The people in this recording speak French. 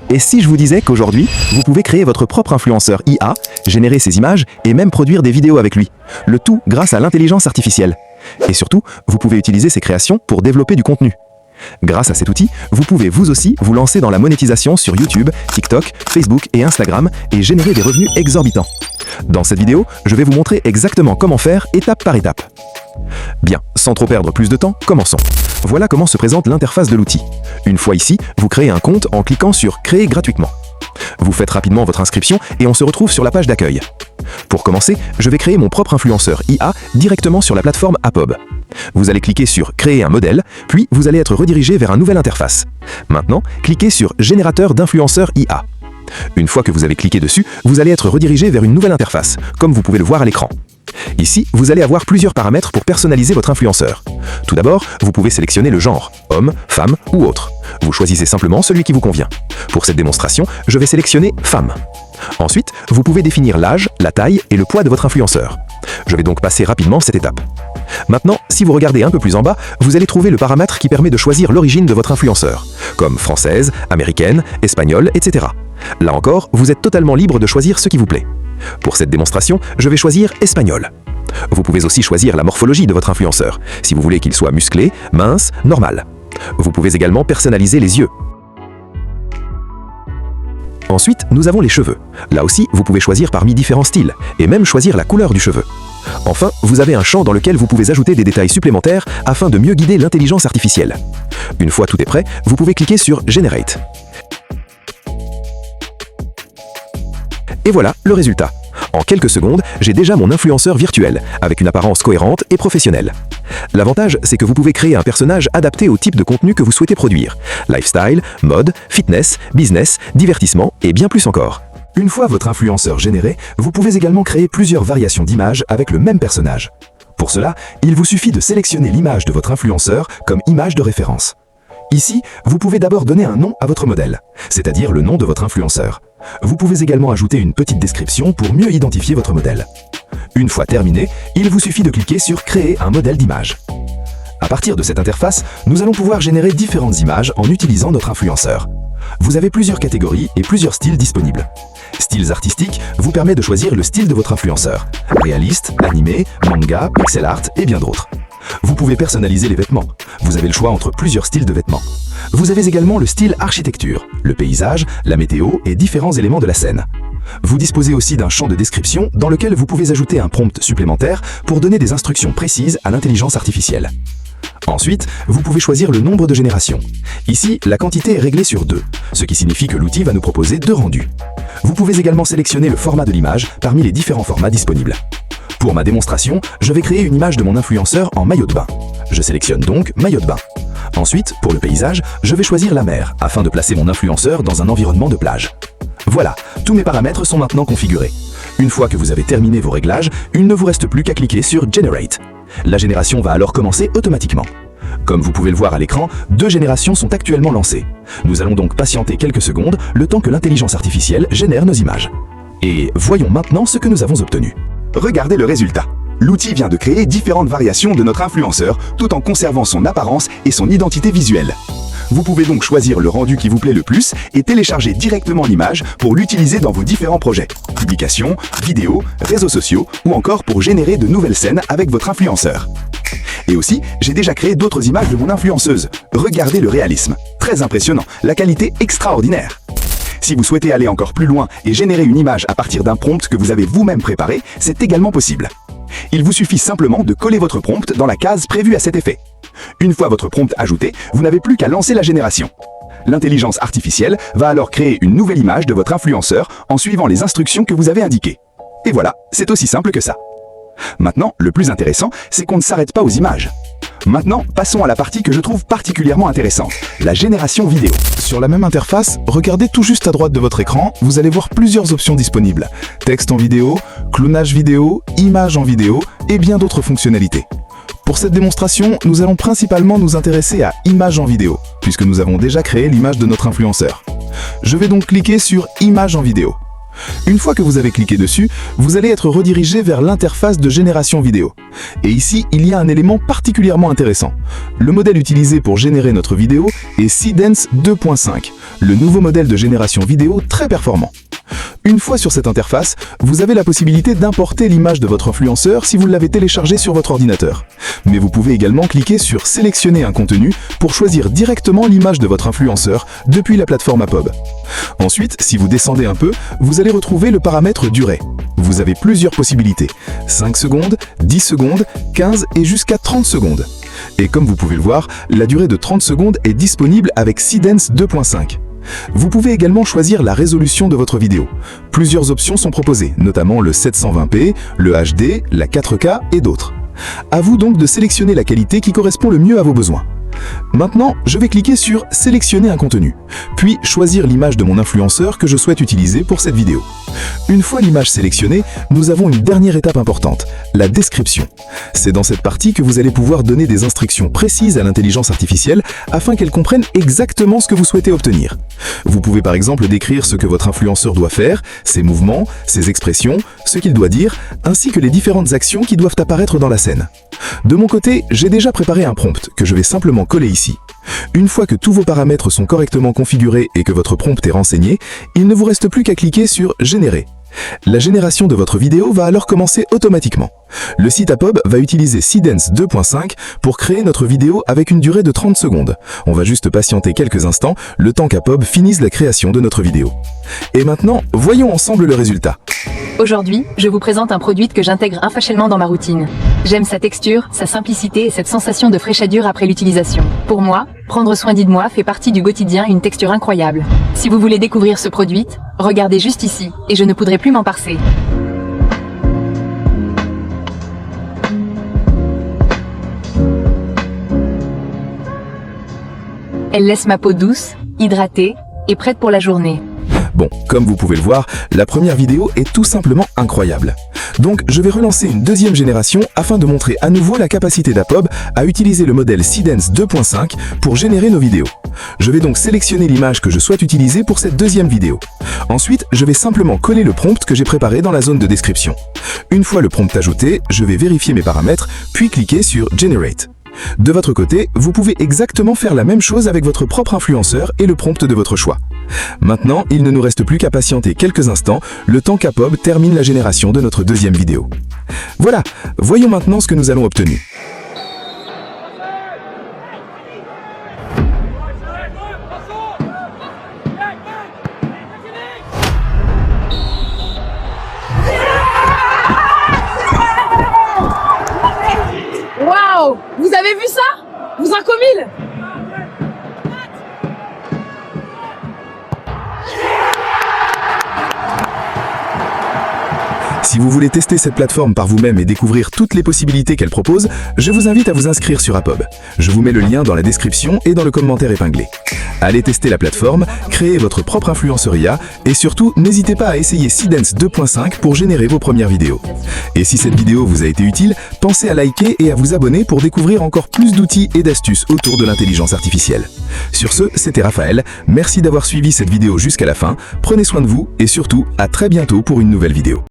Et si je vous disais qu'aujourd'hui, vous pouvez créer votre propre influenceur IA, générer ses images et même produire des vidéos avec lui. Le tout grâce à l'intelligence artificielle. Et surtout, vous pouvez utiliser ces créations pour développer du contenu. Grâce à cet outil, vous pouvez vous aussi vous lancer dans la monétisation sur YouTube, TikTok, Facebook et Instagram et générer des revenus exorbitants. Dans cette vidéo, je vais vous montrer exactement comment faire étape par étape. Bien, sans trop perdre plus de temps, commençons. Voilà comment se présente l'interface de l'outil. Une fois ici, vous créez un compte en cliquant sur « Créer gratuitement ». Vous faites rapidement votre inscription et on se retrouve sur la page d'accueil. Pour commencer, je vais créer mon propre influenceur IA directement sur la plateforme Appob. Vous allez cliquer sur « Créer un modèle », puis vous allez être redirigé vers une nouvelle interface. Maintenant, cliquez sur « Générateur d'influenceurs IA ». Une fois que vous avez cliqué dessus, vous allez être redirigé vers une nouvelle interface, comme vous pouvez le voir à l'écran. Ici, vous allez avoir plusieurs paramètres pour personnaliser votre influenceur. Tout d'abord, vous pouvez sélectionner le genre, homme, femme ou autre. Vous choisissez simplement celui qui vous convient. Pour cette démonstration, je vais sélectionner femme. Ensuite, vous pouvez définir l'âge, la taille et le poids de votre influenceur. Je vais donc passer rapidement cette étape. Maintenant, si vous regardez un peu plus en bas, vous allez trouver le paramètre qui permet de choisir l'origine de votre influenceur, comme française, américaine, espagnole, etc. Là encore, vous êtes totalement libre de choisir ce qui vous plaît. Pour cette démonstration, je vais choisir espagnol. Vous pouvez aussi choisir la morphologie de votre influenceur, si vous voulez qu'il soit musclé, mince, normal. Vous pouvez également personnaliser les yeux. Ensuite, nous avons les cheveux. Là aussi, vous pouvez choisir parmi différents styles, et même choisir la couleur du cheveu. Enfin, vous avez un champ dans lequel vous pouvez ajouter des détails supplémentaires afin de mieux guider l'intelligence artificielle. Une fois tout est prêt, vous pouvez cliquer sur « Generate ». Et voilà le résultat. En quelques secondes, j'ai déjà mon influenceur virtuel, avec une apparence cohérente et professionnelle. L'avantage, c'est que vous pouvez créer un personnage adapté au type de contenu que vous souhaitez produire. Lifestyle, mode, fitness, business, divertissement et bien plus encore. Une fois votre influenceur généré, vous pouvez également créer plusieurs variations d'images avec le même personnage. Pour cela, il vous suffit de sélectionner l'image de votre influenceur comme image de référence. Ici, vous pouvez d'abord donner un nom à votre modèle, c'est-à-dire le nom de votre influenceur. Vous pouvez également ajouter une petite description pour mieux identifier votre modèle. Une fois terminé, il vous suffit de cliquer sur « Créer un modèle d'image ». À partir de cette interface, nous allons pouvoir générer différentes images en utilisant notre influenceur. Vous avez plusieurs catégories et plusieurs styles disponibles. Styles artistiques vous permet de choisir le style de votre influenceur. Réaliste, animé, manga, pixel art et bien d'autres. Vous pouvez personnaliser les vêtements. Vous avez le choix entre plusieurs styles de vêtements. Vous avez également le style architecture, le paysage, la météo et différents éléments de la scène. Vous disposez aussi d'un champ de description dans lequel vous pouvez ajouter un prompt supplémentaire pour donner des instructions précises à l'intelligence artificielle. Ensuite, vous pouvez choisir le nombre de générations. Ici, la quantité est réglée sur 2, ce qui signifie que l'outil va nous proposer 2 rendus. Vous pouvez également sélectionner le format de l'image parmi les différents formats disponibles. Pour ma démonstration, je vais créer une image de mon influenceur en maillot de bain. Je sélectionne donc maillot de bain. Ensuite, pour le paysage, je vais choisir la mer afin de placer mon influenceur dans un environnement de plage. Voilà, tous mes paramètres sont maintenant configurés. Une fois que vous avez terminé vos réglages, il ne vous reste plus qu'à cliquer sur Generate. La génération va alors commencer automatiquement. Comme vous pouvez le voir à l'écran, 2 générations sont actuellement lancées. Nous allons donc patienter quelques secondes, le temps que l'intelligence artificielle génère nos images. Et voyons maintenant ce que nous avons obtenu. Regardez le résultat. L'outil vient de créer différentes variations de notre influenceur tout en conservant son apparence et son identité visuelle. Vous pouvez donc choisir le rendu qui vous plaît le plus et télécharger directement l'image pour l'utiliser dans vos différents projets, publications, vidéos, réseaux sociaux ou encore pour générer de nouvelles scènes avec votre influenceur. Et aussi, j'ai déjà créé d'autres images de mon influenceuse. Regardez le réalisme. Très impressionnant, la qualité extraordinaire. Si vous souhaitez aller encore plus loin et générer une image à partir d'un prompt que vous avez vous-même préparé, c'est également possible. Il vous suffit simplement de coller votre prompt dans la case prévue à cet effet. Une fois votre prompt ajouté, vous n'avez plus qu'à lancer la génération. L'intelligence artificielle va alors créer une nouvelle image de votre influenceur en suivant les instructions que vous avez indiquées. Et voilà, c'est aussi simple que ça. Maintenant, le plus intéressant, c'est qu'on ne s'arrête pas aux images. Maintenant, passons à la partie que je trouve particulièrement intéressante, la génération vidéo. Sur la même interface, regardez tout juste à droite de votre écran, vous allez voir plusieurs options disponibles. Texte en vidéo, clonage vidéo, images en vidéo et bien d'autres fonctionnalités. Pour cette démonstration, nous allons principalement nous intéresser à images en vidéo, puisque nous avons déjà créé l'image de notre influenceur. Je vais donc cliquer sur Images en vidéo. Une fois que vous avez cliqué dessus, vous allez être redirigé vers l'interface de génération vidéo. Et ici, il y a un élément particulièrement intéressant. Le modèle utilisé pour générer notre vidéo est Seedance 2.5, le nouveau modèle de génération vidéo très performant. Une fois sur cette interface, vous avez la possibilité d'importer l'image de votre influenceur si vous l'avez téléchargé sur votre ordinateur. Mais vous pouvez également cliquer sur « Sélectionner un contenu » pour choisir directement l'image de votre influenceur depuis la plateforme Apob. Ensuite, si vous descendez un peu, vous allez retrouver le paramètre durée. Vous avez plusieurs possibilités, 5 secondes, 10 secondes, 15 et jusqu'à 30 secondes. Et comme vous pouvez le voir, la durée de 30 secondes est disponible avec Seedance 2.5. Vous pouvez également choisir la résolution de votre vidéo. Plusieurs options sont proposées, notamment le 720p, le HD, la 4K et d'autres. À vous donc de sélectionner la qualité qui correspond le mieux à vos besoins. Maintenant, je vais cliquer sur « Sélectionner un contenu », puis choisir l'image de mon influenceur que je souhaite utiliser pour cette vidéo. Une fois l'image sélectionnée, nous avons une dernière étape importante, la description. C'est dans cette partie que vous allez pouvoir donner des instructions précises à l'intelligence artificielle afin qu'elle comprenne exactement ce que vous souhaitez obtenir. Vous pouvez par exemple décrire ce que votre influenceur doit faire, ses mouvements, ses expressions, ce qu'il doit dire, ainsi que les différentes actions qui doivent apparaître dans la scène. De mon côté, j'ai déjà préparé un prompt que je vais simplement coller ici. Une fois que tous vos paramètres sont correctement configurés et que votre prompt est renseigné, il ne vous reste plus qu'à cliquer sur « Générer ». La génération de votre vidéo va alors commencer automatiquement. Le site Apob va utiliser Seedance 2.5 pour créer notre vidéo avec une durée de 30 secondes. On va juste patienter quelques instants, le temps qu'Apob finisse la création de notre vidéo. Et maintenant, voyons ensemble le résultat. Aujourd'hui, je vous présente un produit que j'intègre infaillitablement dans ma routine. J'aime sa texture, sa simplicité et cette sensation de fraîcheur après l'utilisation. Pour moi, prendre soin de moi fait partie du quotidien, une texture incroyable. Si vous voulez découvrir ce produit, regardez juste ici, et je ne pourrai plus m'en passer. Elle laisse ma peau douce, hydratée et prête pour la journée. Bon, comme vous pouvez le voir, la première vidéo est tout simplement incroyable. Donc je vais relancer une deuxième génération afin de montrer à nouveau la capacité d'Apob à utiliser le modèle Seedance 2.5 pour générer nos vidéos. Je vais donc sélectionner l'image que je souhaite utiliser pour cette deuxième vidéo. Ensuite, je vais simplement coller le prompt que j'ai préparé dans la zone de description. Une fois le prompt ajouté, je vais vérifier mes paramètres, puis cliquer sur « Generate ». De votre côté, vous pouvez exactement faire la même chose avec votre propre influenceur et le prompt de votre choix. Maintenant, il ne nous reste plus qu'à patienter quelques instants, le temps qu'Apob termine la génération de notre deuxième vidéo. Voilà, voyons maintenant ce que nous allons obtenir. Waouh! Vous avez vu ça? Vous en commis? Si vous voulez tester cette plateforme par vous-même et découvrir toutes les possibilités qu'elle propose, je vous invite à vous inscrire sur Apob. Je vous mets le lien dans la description et dans le commentaire épinglé. Allez tester la plateforme, créez votre propre influenceur IA et surtout, n'hésitez pas à essayer Seedance 2.5 pour générer vos premières vidéos. Et si cette vidéo vous a été utile, pensez à liker et à vous abonner pour découvrir encore plus d'outils et d'astuces autour de l'intelligence artificielle. Sur ce, c'était Raphaël, merci d'avoir suivi cette vidéo jusqu'à la fin, prenez soin de vous et surtout, à très bientôt pour une nouvelle vidéo.